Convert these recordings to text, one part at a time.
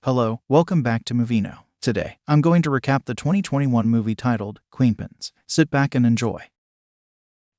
Hello, welcome back to Moveeno. Today, I'm going to recap the 2021 movie titled Queenpins. Sit back and enjoy.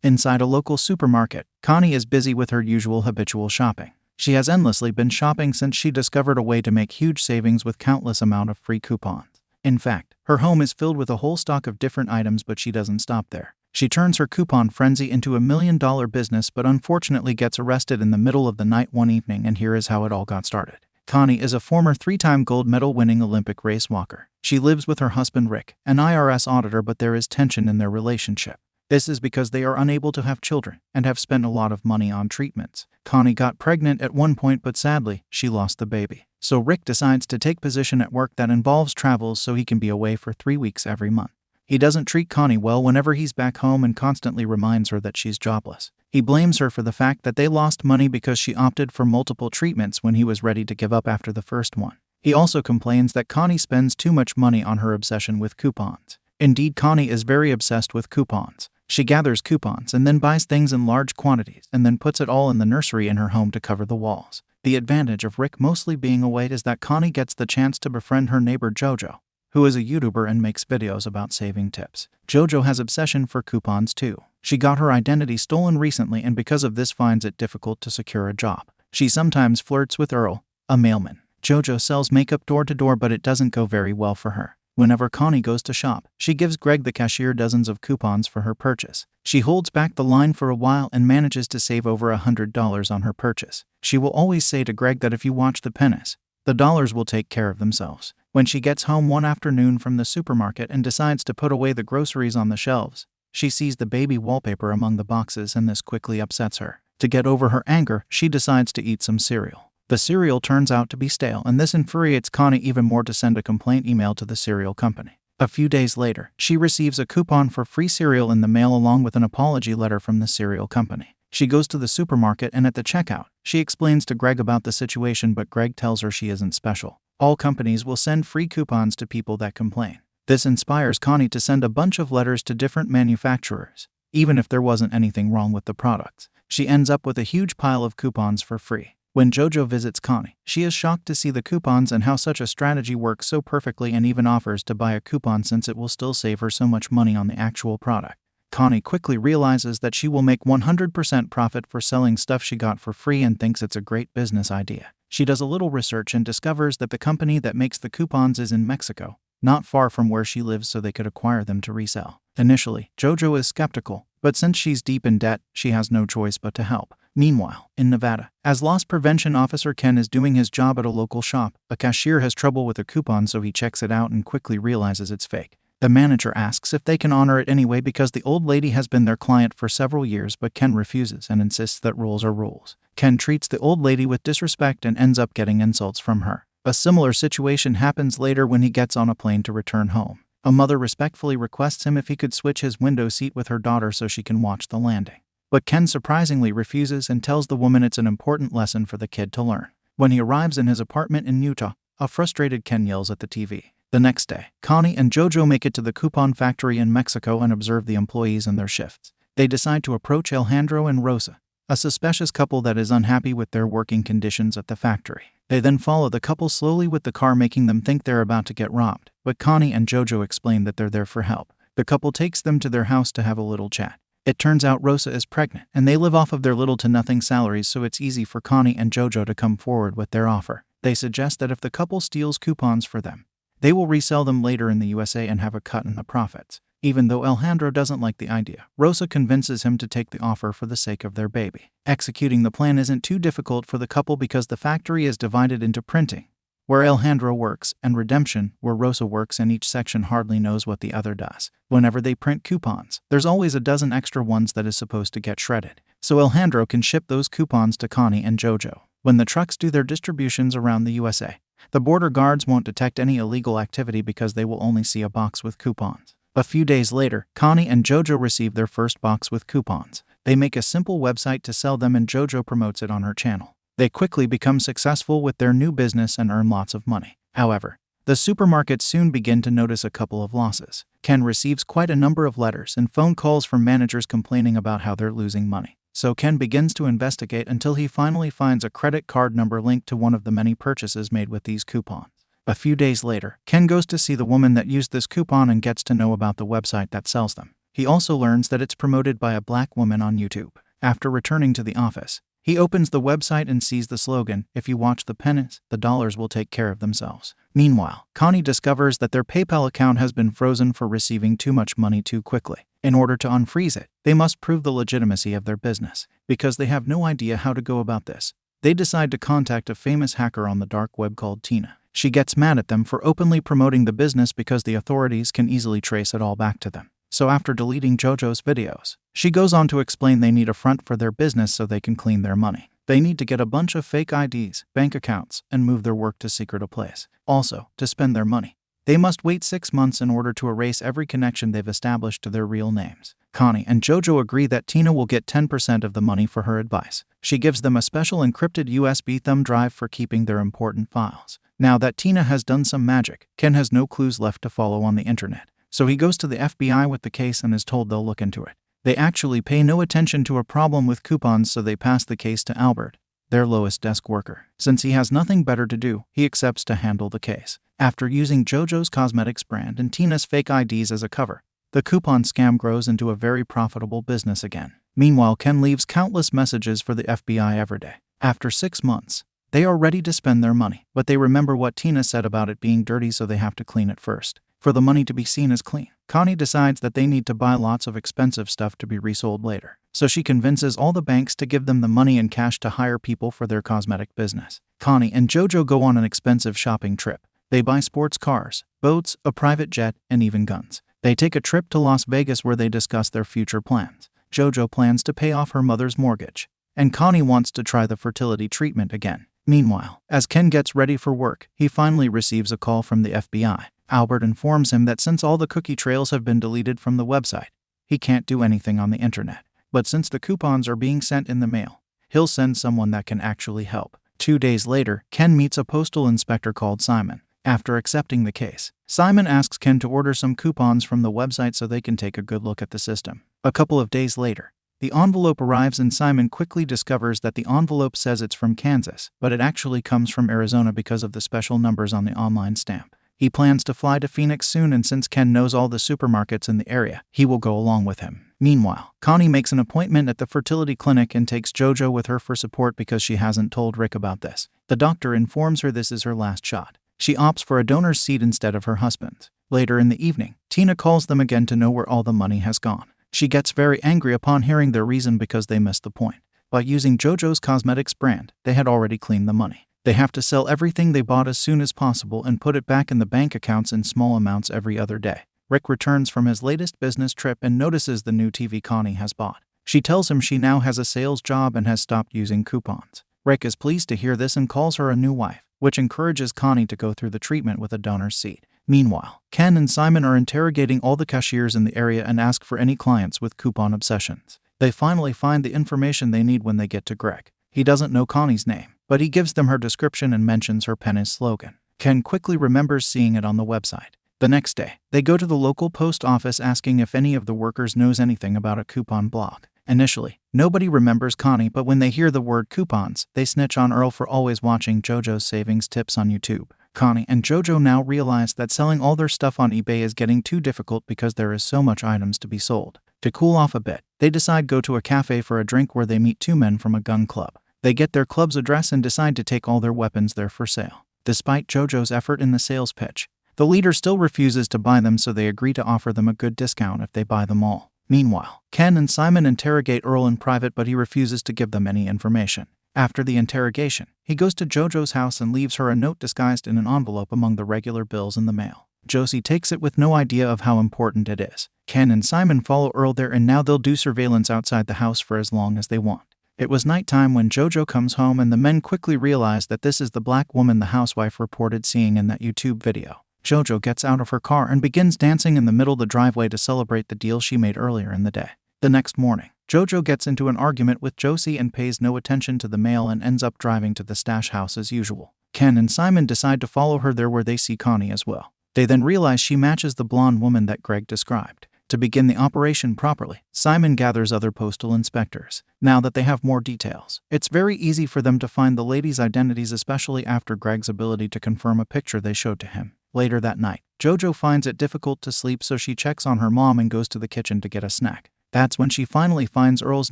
Inside a local supermarket, Connie is busy with her usual habitual shopping. She has endlessly been shopping since she discovered a way to make huge savings with countless amount of free coupons. In fact, her home is filled with a whole stock of different items, but she doesn't stop there. She turns her coupon frenzy into $1 million business, but unfortunately gets arrested in the middle of the night one evening, and here is how it all got started. Connie is a former 3-time gold medal winning Olympic race walker. She lives with her husband Rick, an IRS auditor, but there is tension in their relationship. This is because they are unable to have children and have spent a lot of money on treatments. Connie got pregnant at one point, but sadly, she lost the baby. So Rick decides to take position at work that involves travels so he can be away for 3 weeks every month. He doesn't treat Connie well whenever he's back home and constantly reminds her that she's jobless. He blames her for the fact that they lost money because she opted for multiple treatments when he was ready to give up after the first one. He also complains that Connie spends too much money on her obsession with coupons. Indeed, Connie is very obsessed with coupons. She gathers coupons and then buys things in large quantities and then puts it all in the nursery in her home to cover the walls. The advantage of Rick mostly being away is that Connie gets the chance to befriend her neighbor Jojo, who is a YouTuber and makes videos about saving tips. Jojo has obsession for coupons too. She got her identity stolen recently and because of this finds it difficult to secure a job. She sometimes flirts with Earl, a mailman. Jojo sells makeup door to door, but it doesn't go very well for her. Whenever Connie goes to shop, she gives Greg the cashier dozens of coupons for her purchase. She holds back the line for a while and manages to save over $100 on her purchase. She will always say to Greg that if you watch the pennies, the dollars will take care of themselves. When she gets home one afternoon from the supermarket and decides to put away the groceries on the shelves, she sees the baby wallpaper among the boxes, and this quickly upsets her. To get over her anger, she decides to eat some cereal. The cereal turns out to be stale, and this infuriates Connie even more to send a complaint email to the cereal company. A few days later, she receives a coupon for free cereal in the mail along with an apology letter from the cereal company. She goes to the supermarket and at the checkout, she explains to Greg about the situation, but Greg tells her she isn't special. All companies will send free coupons to people that complain. This inspires Connie to send a bunch of letters to different manufacturers, even if there wasn't anything wrong with the products. She ends up with a huge pile of coupons for free. When Jojo visits Connie, she is shocked to see the coupons and how such a strategy works so perfectly, and even offers to buy a coupon since it will still save her so much money on the actual product. Connie quickly realizes that she will make 100% profit for selling stuff she got for free and thinks it's a great business idea. She does a little research and discovers that the company that makes the coupons is in Mexico, not far from where she lives, so they could acquire them to resell. Initially, Jojo is skeptical, but since she's deep in debt, she has no choice but to help. Meanwhile, in Nevada, as loss prevention officer Ken is doing his job at a local shop, a cashier has trouble with a coupon, so he checks it out and quickly realizes it's fake. The manager asks if they can honor it anyway because the old lady has been their client for several years, but Ken refuses and insists that rules are rules. Ken treats the old lady with disrespect and ends up getting insults from her. A similar situation happens later when he gets on a plane to return home. A mother respectfully requests him if he could switch his window seat with her daughter so she can watch the landing. But Ken surprisingly refuses and tells the woman it's an important lesson for the kid to learn. When he arrives in his apartment in Utah, a frustrated Ken yells at the TV. The next day, Connie and Jojo make it to the coupon factory in Mexico and observe the employees and their shifts. They decide to approach Alejandro and Rosa, a suspicious couple that is unhappy with their working conditions at the factory. They then follow the couple slowly with the car, making them think they're about to get robbed, but Connie and Jojo explain that they're there for help. The couple takes them to their house to have a little chat. It turns out Rosa is pregnant, and they live off of their little to nothing salaries, so it's easy for Connie and Jojo to come forward with their offer. They suggest that if the couple steals coupons for them, they will resell them later in the USA and have a cut in the profits. Even though Alejandro doesn't like the idea, Rosa convinces him to take the offer for the sake of their baby. Executing the plan isn't too difficult for the couple because the factory is divided into printing, where Alejandro works, and redemption, where Rosa works, and each section hardly knows what the other does. Whenever they print coupons, there's always a dozen extra ones that is supposed to get shredded, so Alejandro can ship those coupons to Connie and Jojo. When the trucks do their distributions around the USA, the border guards won't detect any illegal activity because they will only see a box with coupons. A few days later, Connie and Jojo receive their first box with coupons. They make a simple website to sell them, and Jojo promotes it on her channel. They quickly become successful with their new business and earn lots of money. However, the supermarkets soon begin to notice a couple of losses. Ken receives quite a number of letters and phone calls from managers complaining about how they're losing money. So Ken begins to investigate until he finally finds a credit card number linked to one of the many purchases made with these coupons. A few days later, Ken goes to see the woman that used this coupon and gets to know about the website that sells them. He also learns that it's promoted by a black woman on YouTube. After returning to the office, he opens the website and sees the slogan, "If you watch the pennies, the dollars will take care of themselves." Meanwhile, Connie discovers that their PayPal account has been frozen for receiving too much money too quickly. In order to unfreeze it, they must prove the legitimacy of their business. Because they have no idea how to go about this, they decide to contact a famous hacker on the dark web called Tina. She gets mad at them for openly promoting the business because the authorities can easily trace it all back to them. So after deleting JoJo's videos, she goes on to explain they need a front for their business so they can clean their money. They need to get a bunch of fake IDs, bank accounts, and move their work to secret a place. Also, to spend their money, they must wait 6 months in order to erase every connection they've established to their real names. Connie and JoJo agree that Tina will get 10% of the money for her advice. She gives them a special encrypted USB thumb drive for keeping their important files. Now that Tina has done some magic, Ken has no clues left to follow on the internet. So he goes to the FBI with the case and is told they'll look into it. They actually pay no attention to a problem with coupons, so they pass the case to Albert, their lowest desk worker. Since he has nothing better to do, he accepts to handle the case. After using JoJo's cosmetics brand and Tina's fake IDs as a cover, the coupon scam grows into a very profitable business again. Meanwhile, Ken leaves countless messages for the FBI every day. After 6 months, they are ready to spend their money, but they remember what Tina said about it being dirty, so they have to clean it first. For the money to be seen as clean, Connie decides that they need to buy lots of expensive stuff to be resold later. So she convinces all the banks to give them the money in cash to hire people for their cosmetic business. Connie and JoJo go on an expensive shopping trip. They buy sports cars, boats, a private jet, and even guns. They take a trip to Las Vegas where they discuss their future plans. JoJo plans to pay off her mother's mortgage, and Connie wants to try the fertility treatment again. Meanwhile, as Ken gets ready for work, he finally receives a call from the FBI. Albert informs him that since all the cookie trails have been deleted from the website, he can't do anything on the internet. But since the coupons are being sent in the mail, he'll send someone that can actually help. 2 days later, Ken meets a postal inspector called Simon. After accepting the case, Simon asks Ken to order some coupons from the website so they can take a good look at the system. A couple of days later, the envelope arrives and Simon quickly discovers that the envelope says it's from Kansas, but it actually comes from Arizona because of the special numbers on the online stamp. He plans to fly to Phoenix soon, and since Ken knows all the supermarkets in the area, he will go along with him. Meanwhile, Connie makes an appointment at the fertility clinic and takes JoJo with her for support because she hasn't told Rick about this. The doctor informs her this is her last shot. She opts for a donor's seat instead of her husband's. Later in the evening, Tina calls them again to know where all the money has gone. She gets very angry upon hearing their reason because they missed the point. By using JoJo's cosmetics brand, they had already cleaned the money. They have to sell everything they bought as soon as possible and put it back in the bank accounts in small amounts every other day. Rick returns from his latest business trip and notices the new TV Connie has bought. She tells him she now has a sales job and has stopped using coupons. Rick is pleased to hear this and calls her a new wife, which encourages Connie to go through the treatment with a donor's seat. Meanwhile, Ken and Simon are interrogating all the cashiers in the area and ask for any clients with coupon obsessions. They finally find the information they need when they get to Greg. He doesn't know Connie's name, but he gives them her description and mentions her pennies slogan. Ken quickly remembers seeing it on the website. The next day, they go to the local post office asking if any of the workers knows anything about a coupon blog. Initially, nobody remembers Connie, but when they hear the word coupons, they snitch on Earl for always watching JoJo's savings tips on YouTube. Connie and JoJo now realize that selling all their stuff on eBay is getting too difficult because there is so much items to be sold. To cool off a bit, they decide go to a cafe for a drink where they meet 2 men from a gun club. They get their club's address and decide to take all their weapons there for sale. Despite JoJo's effort in the sales pitch, the leader still refuses to buy them, so they agree to offer them a good discount if they buy them all. Meanwhile, Ken and Simon interrogate Earl in private, but he refuses to give them any information. After the interrogation, he goes to JoJo's house and leaves her a note disguised in an envelope among the regular bills in the mail. Josie takes it with no idea of how important it is. Ken and Simon follow Earl there, and now they'll do surveillance outside the house for as long as they want. It was nighttime when JoJo comes home, and the men quickly realize that this is the black woman the housewife reported seeing in that YouTube video. JoJo gets out of her car and begins dancing in the middle of the driveway to celebrate the deal she made earlier in the day. The next morning, JoJo gets into an argument with Josie and pays no attention to the mail and ends up driving to the stash house as usual. Ken and Simon decide to follow her there, where they see Connie as well. They then realize she matches the blonde woman that Greg described. To begin the operation properly, Simon gathers other postal inspectors. Now that they have more details, it's very easy for them to find the ladies' identities, especially after Greg's ability to confirm a picture they showed to him. Later that night, Jojo finds it difficult to sleep, so she checks on her mom and goes to the kitchen to get a snack. That's when she finally finds Earl's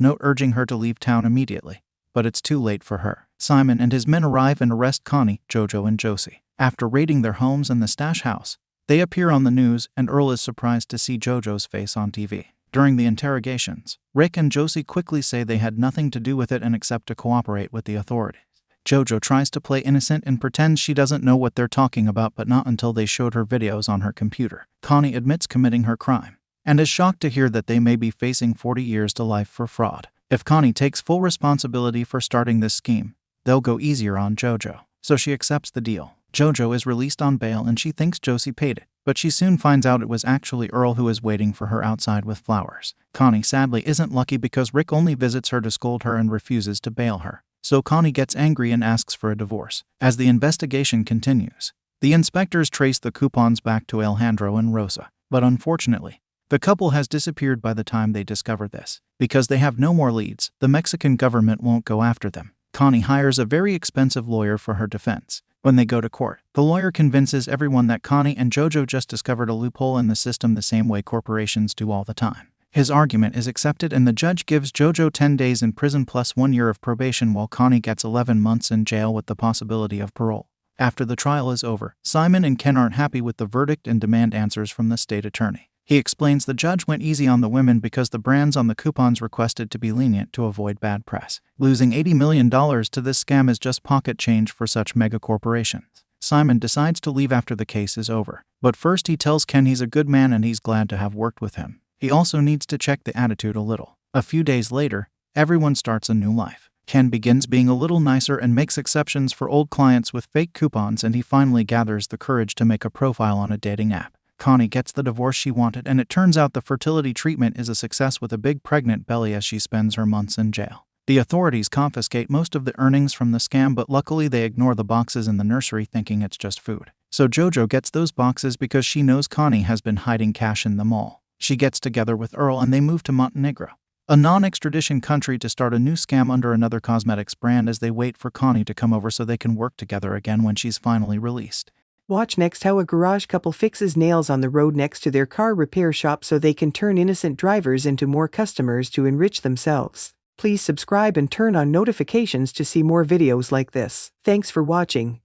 note urging her to leave town immediately. But it's too late for her. Simon and his men arrive and arrest Connie, Jojo, and Josie. After raiding their homes and the stash house, they appear on the news, and Earl is surprised to see Jojo's face on TV. During the interrogations, Rick and Josie quickly say they had nothing to do with it and accept to cooperate with the authorities. Jojo tries to play innocent and pretends she doesn't know what they're talking about, but not until they showed her videos on her computer. Connie admits committing her crime, and is shocked to hear that they may be facing 40 years to life for fraud. If Connie takes full responsibility for starting this scheme, they'll go easier on Jojo. So she accepts the deal. Jojo is released on bail and she thinks Josie paid it, but she soon finds out it was actually Earl who is waiting for her outside with flowers. Connie sadly isn't lucky because Rick only visits her to scold her and refuses to bail her. So Connie gets angry and asks for a divorce. As the investigation continues, the inspectors trace the coupons back to Alejandro and Rosa, but unfortunately, the couple has disappeared by the time they discover this. Because they have no more leads, the Mexican government won't go after them. Connie hires a very expensive lawyer for her defense. When they go to court, the lawyer convinces everyone that Connie and Jojo just discovered a loophole in the system the same way corporations do all the time. His argument is accepted and the judge gives Jojo 10 days in prison plus 1 year of probation, while Connie gets 11 months in jail with the possibility of parole. After the trial is over, Simon and Ken aren't happy with the verdict and demand answers from the state attorney. He explains the judge went easy on the women because the brands on the coupons requested to be lenient to avoid bad press. Losing $80 million to this scam is just pocket change for such mega corporations. Simon decides to leave after the case is over, but first he tells Ken he's a good man and he's glad to have worked with him. He also needs to check the attitude a little. A few days later, everyone starts a new life. Ken begins being a little nicer and makes exceptions for old clients with fake coupons, and he finally gathers the courage to make a profile on a dating app. Connie gets the divorce she wanted, and it turns out the fertility treatment is a success with a big pregnant belly as she spends her months in jail. The authorities confiscate most of the earnings from the scam, but luckily they ignore the boxes in the nursery thinking it's just food. So Jojo gets those boxes because she knows Connie has been hiding cash in the mall. She gets together with Earl and they move to Montenegro, a non-extradition country, to start a new scam under another cosmetics brand as they wait for Connie to come over so they can work together again when she's finally released. Watch next how a garage couple fixes nails on the road next to their car repair shop so they can turn innocent drivers into more customers to enrich themselves. Please subscribe and turn on notifications to see more videos like this. Thanks for watching.